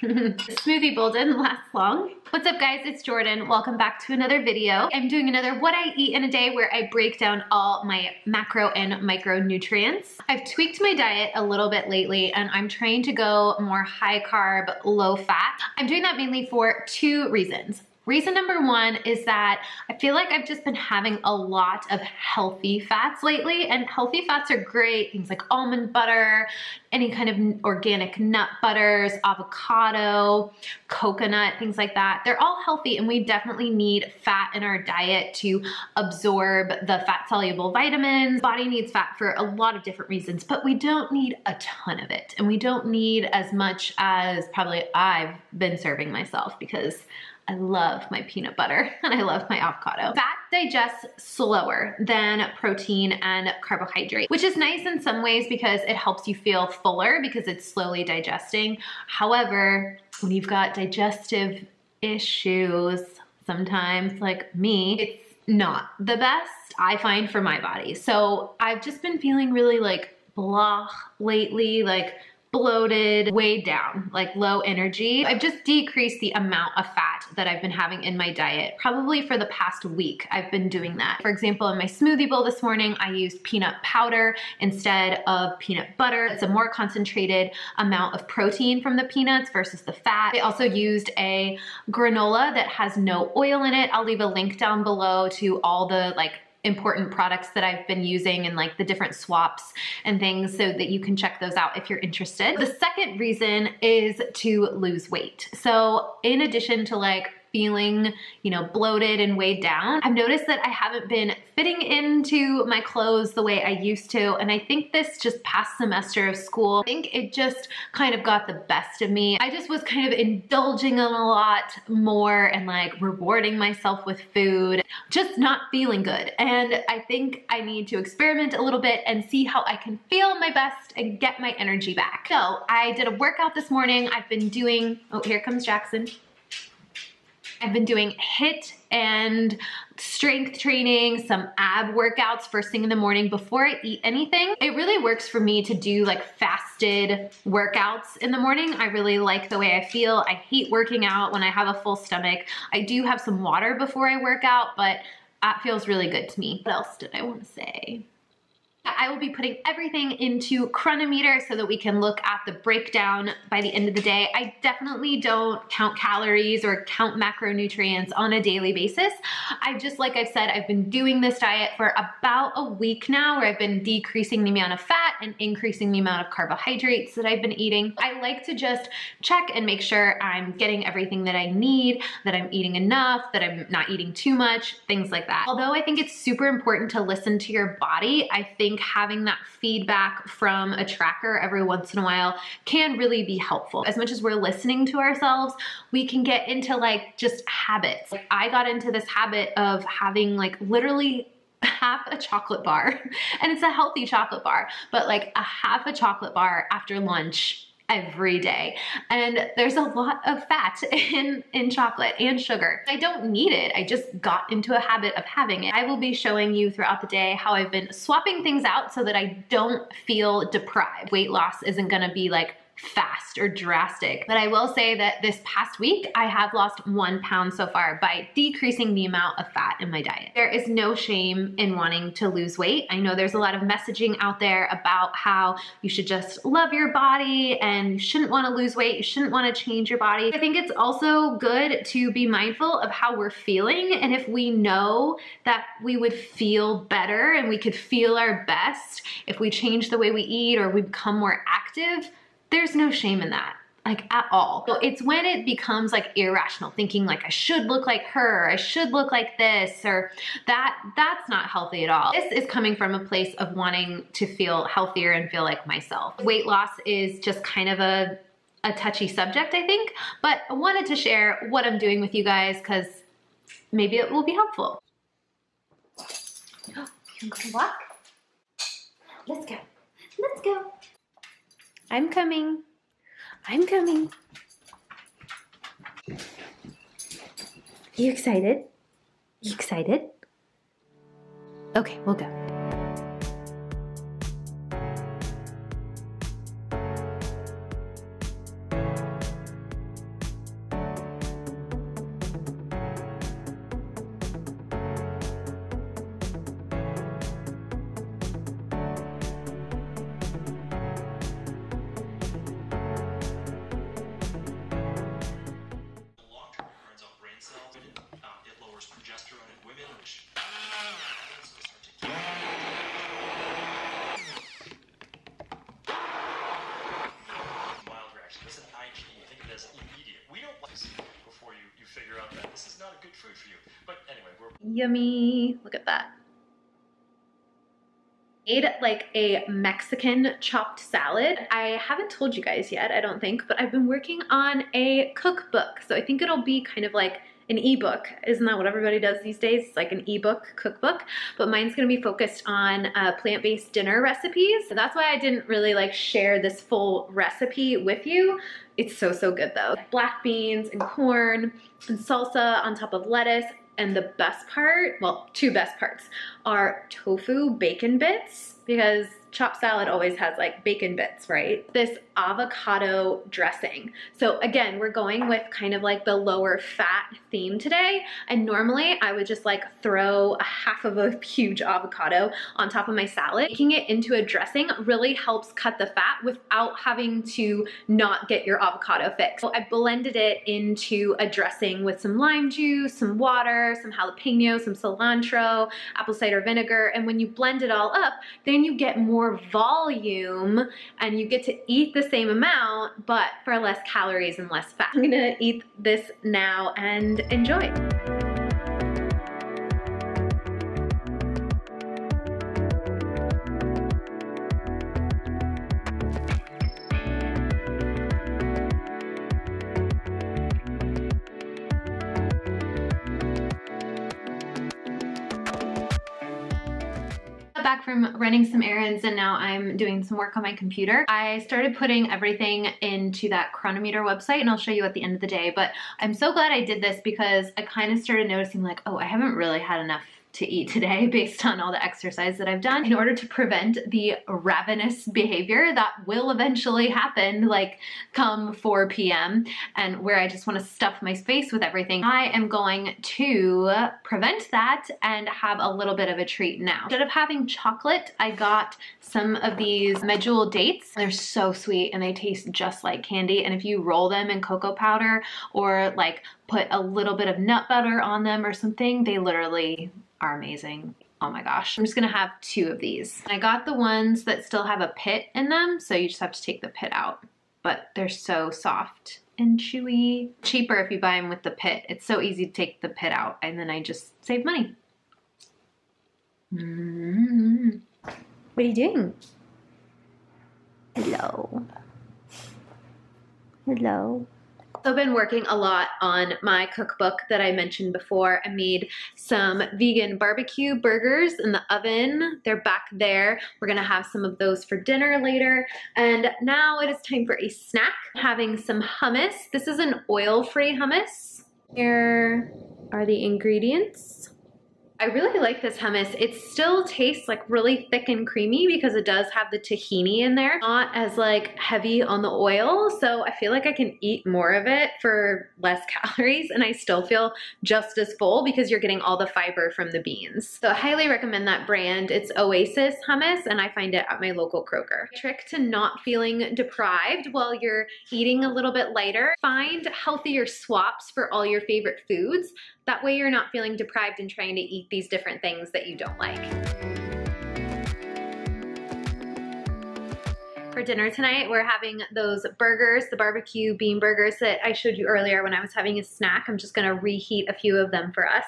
The smoothie bowl didn't last long. What's up guys, it's Jordan. Welcome back to another video. I'm doing another what I eat in a day where I break down all my macro and micronutrients. I've tweaked my diet a little bit lately and I'm trying to go more high carb, low fat. I'm doing that mainly for two reasons. Reason number one is that I feel like I've just been having a lot of healthy fats lately, and healthy fats are great. Things like almond butter, any kind of organic nut butters, avocado, coconut, things like that. They're all healthy and we definitely need fat in our diet to absorb the fat soluble vitamins. Body needs fat for a lot of different reasons, but we don't need a ton of it. And we don't need as much as probably I've been serving myself because I love my peanut butter and I love my avocado. Fat digests slower than protein and carbohydrate, which is nice in some ways because it helps you feel fuller because it's slowly digesting. However, when you've got digestive issues, sometimes like me, it's not the best, I find, for my body. So I've just been feeling really like blah lately, like bloated, weighed down, like low energy. I've just decreased the amount of fat that I've been having in my diet. Probably for the past week, I've been doing that. For example, in my smoothie bowl this morning, I used peanut powder instead of peanut butter. It's a more concentrated amount of protein from the peanuts versus the fat. I also used a granola that has no oil in it. I'll leave a link down below to all the important products that I've been using and like the different swaps and things so that you can check those out if you're interested. The second reason is to lose weight. So in addition to like feeling, bloated and weighed down, I've noticed that I haven't been fitting into my clothes the way I used to. And I think this just past semester of school, I think it just kind of got the best of me. I just was kind of indulging in a lot more and like rewarding myself with food, just not feeling good. And I think I need to experiment a little bit and see how I can feel my best and get my energy back. So I did a workout this morning. I've been doing, oh, here comes Jackson. I've been doing HIIT and strength training, some ab workouts first thing in the morning before I eat anything. It really works for me to do like fasted workouts in the morning. I really like the way I feel. I hate working out when I have a full stomach. I do have some water before I work out, but that feels really good to me. What else did I want to say? I will be putting everything into Cronometer so that we can look at the breakdown by the end of the day. I definitely don't count calories or count macronutrients on a daily basis. Like I've said, I've been doing this diet for about a week now where I've been decreasing the amount of fat and increasing the amount of carbohydrates that I've been eating. I like to just check and make sure I'm getting everything that I need, that I'm eating enough, that I'm not eating too much, things like that. Although I think it's super important to listen to your body, I think having that feedback from a tracker every once in a while can really be helpful. As much as we're listening to ourselves, we can get into like just habits. I got into this habit of having like literally half a chocolate bar, and it's a healthy chocolate bar, but like a half a chocolate bar after lunch every day. And there's a lot of fat in chocolate and sugar. I don't need it. I just got into a habit of having it. I will be showing you throughout the day how I've been swapping things out so that I don't feel deprived. Weight loss isn't gonna be like fast or drastic. But I will say that this past week, I have lost 1 pound so far by decreasing the amount of fat in my diet. There is no shame in wanting to lose weight. I know there's a lot of messaging out there about how you should just love your body and you shouldn't want to lose weight, you shouldn't want to change your body. I think it's also good to be mindful of how we're feeling, and if we know that we would feel better and we could feel our best if we change the way we eat or we become more active, there's no shame in that, like at all. So it's when it becomes like irrational thinking, like I should look like her, I should look like this, or that's not healthy at all. This is coming from a place of wanting to feel healthier and feel like myself. Weight loss is just kind of a touchy subject, I think, but I wanted to share what I'm doing with you guys because maybe it will be helpful. Oh, you can go walk? Let's go. Let's go. I'm coming. I'm coming. You excited? You excited? Okay, we'll go. It lowers progesterone in women, which mild reaction. It's an IG. Think of it as immediate. We don't like this before you figure out that this is not a good food for you. But anyway, we're yummy. Look at that. Made like a Mexican chopped salad. I haven't told you guys yet, I don't think, but I've been working on a cookbook. So I think it'll be kind of like an ebook. Isn't that what everybody does these days? It's like an ebook cookbook, but mine's gonna be focused on plant-based dinner recipes. So that's why I didn't really like share this full recipe with you. It's so, so good though. Black beans and corn and salsa on top of lettuce. And the best part, well, two best parts are tofu bacon bits, because chopped salad always has like bacon bits, right? This avocado dressing. So again, we're going with kind of like the lower fat theme today. And normally I would just like throw a half of a huge avocado on top of my salad. Making it into a dressing really helps cut the fat without having to not get your avocado fixed. So I blended it into a dressing with some lime juice, some water, some jalapeno, some cilantro, apple cider vinegar. And when you blend it all up, then you get more volume and you get to eat the same amount, but for less calories and less fat. I'm gonna eat this now and enjoy. Back from running some errands and now I'm doing some work on my computer. I started putting everything into that chronometer website and I'll show you at the end of the day, but I'm so glad I did this because I kind of started noticing like, oh, I haven't really had enough to eat today based on all the exercise that I've done, in order to prevent the ravenous behavior that will eventually happen like come 4 p.m. and where I just want to stuff my face with everything. I am going to prevent that and have a little bit of a treat now. Instead of having chocolate, I got some of these medjool dates. They're so sweet and they taste just like candy, and if you roll them in cocoa powder or like put a little bit of nut butter on them or something, they literally are amazing. Oh my gosh. I'm just gonna have 2 of these. I got the ones that still have a pit in them, so you just have to take the pit out, but they're so soft and chewy. Cheaper if you buy them with the pit. It's so easy to take the pit out and then I just save money. What are you doing? Hello. Hello. I've been working a lot on my cookbook that I mentioned before. I made some vegan barbecue burgers in the oven. They're back there. We're gonna have some of those for dinner later. And now it is time for a snack. I'm having some hummus. This is an oil-free hummus. Here are the ingredients. I really like this hummus. It still tastes like really thick and creamy because it does have the tahini in there. Not as like heavy on the oil, so I feel like I can eat more of it for less calories and I still feel just as full because you're getting all the fiber from the beans. So I highly recommend that brand. It's Oasis hummus and I find it at my local Kroger. Trick to not feeling deprived while you're eating a little bit lighter. Find healthier swaps for all your favorite foods. That way you're not feeling deprived and trying to eat these different things that you don't like. For dinner tonight, we're having those burgers, the barbecue bean burgers that I showed you earlier when I was having a snack. I'm just gonna reheat a few of them for us.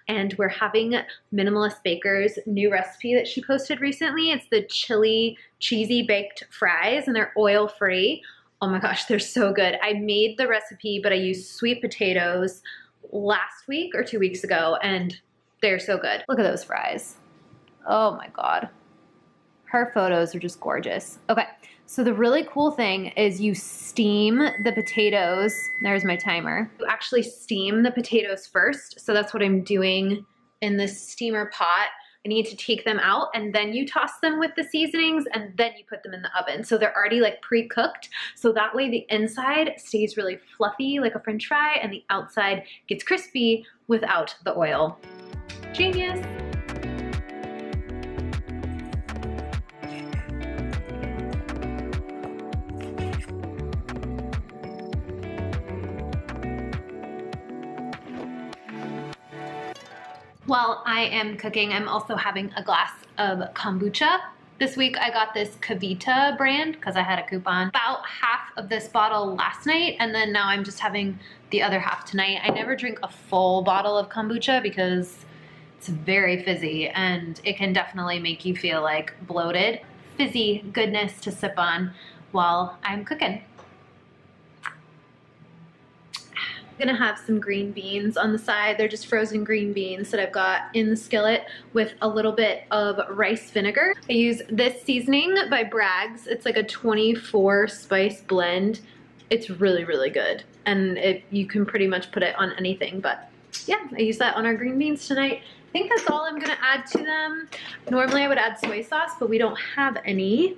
And we're having Minimalist Baker's new recipe that she posted recently. It's the chili cheesy baked fries and they're oil-free. Oh my gosh, they're so good. I made the recipe, but I used sweet potatoes last week or 2 weeks ago and they're so good. Look at those fries. Oh my God. Her photos are just gorgeous. Okay, so the really cool thing is you steam the potatoes. There's my timer. You actually steam the potatoes first. So that's what I'm doing in this steamer pot. I need to take them out and then you toss them with the seasonings and then you put them in the oven. So they're already like pre-cooked. So that way the inside stays really fluffy like a French fry and the outside gets crispy without the oil. Genius. While I am cooking, I'm also having a glass of kombucha. This week I got this Kavita brand because I had a coupon. About half of this bottle last night and then now I'm just having the other half tonight. I never drink a full bottle of kombucha because it's very fizzy and it can definitely make you feel like bloated. Fizzy goodness to sip on while I'm cooking. I'm gonna have some green beans on the side. They're just frozen green beans that I've got in the skillet with a little bit of rice vinegar. I use this seasoning by Bragg's. It's like a 24 spice blend. It's really, really good. And you can pretty much put it on anything, but yeah, I use that on our green beans tonight. I think that's all I'm gonna add to them. Normally I would add soy sauce, but we don't have any.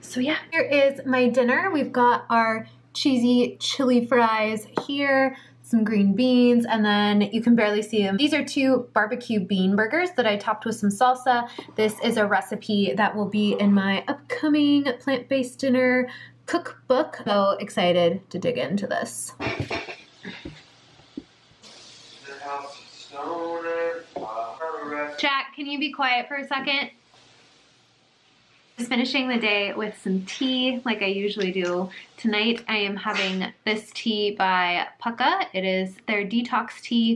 So yeah, here is my dinner. We've got our cheesy chili fries here, some green beans, and then you can barely see them. These are 2 barbecue bean burgers that I topped with some salsa. This is a recipe that will be in my upcoming plant-based dinner cookbook. So excited to dig into this. Jack, can you be quiet for a second? Just finishing the day with some tea like I usually do. Tonight I am having this tea by Pukka. It is their detox tea.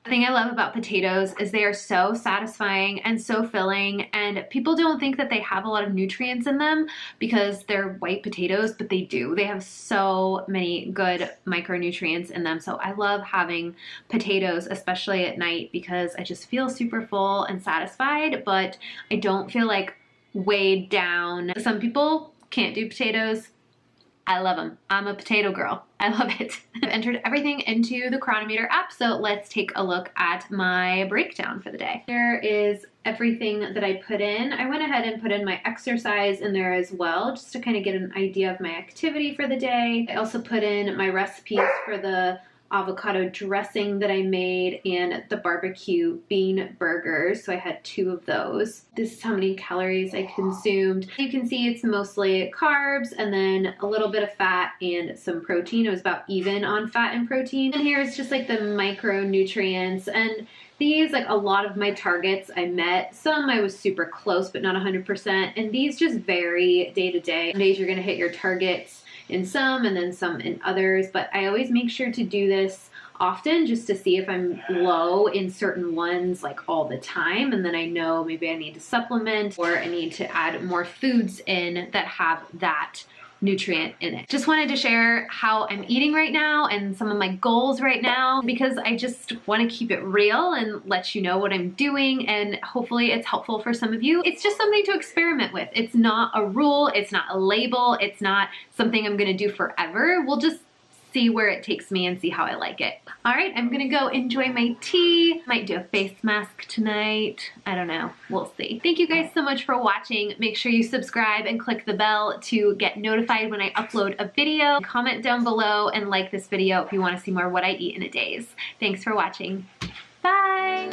The thing I love about potatoes is they are so satisfying and so filling, and people don't think that they have a lot of nutrients in them because they're white potatoes, but they do. They have so many good micronutrients in them. So I love having potatoes, especially at night, because I just feel super full and satisfied, but I don't feel like weighed down. Some people can't do potatoes. I love them. I'm a potato girl. I love it. I've entered everything into the Cronometer app, so let's take a look at my breakdown for the day. There is everything that I put in. I went ahead and put in my exercise in there as well, just to kind of get an idea of my activity for the day. I also put in my recipes for the avocado dressing that I made and the barbecue bean burgers. So I had 2 of those. This is how many calories I consumed. You can see it's mostly carbs and then a little bit of fat and some protein. It was about even on fat and protein. And here's just like the micronutrients, and these, like a lot of my targets I met. Some I was super close, but not 100%. And these just vary day to day. Some days you're gonna hit your targets in some and then some in others, but I always make sure to do this often just to see if I'm low in certain ones like all the time, and then I know maybe I need to supplement or I need to add more foods in that have that nutrient in it. Just wanted to share how I'm eating right now and some of my goals right now, because I just want to keep it real and let you know what I'm doing, and hopefully it's helpful for some of you. It's just something to experiment with. It's not a rule, it's not a label, it's not something I'm gonna do forever. We'll just see where it takes me and see how I like it. All right, I'm gonna go enjoy my tea. Might do a face mask tonight. I don't know, we'll see. Thank you guys so much for watching. Make sure you subscribe and click the bell to get notified when I upload a video. Comment down below and like this video if you wanna see more what I eat in a days. Thanks for watching. Bye.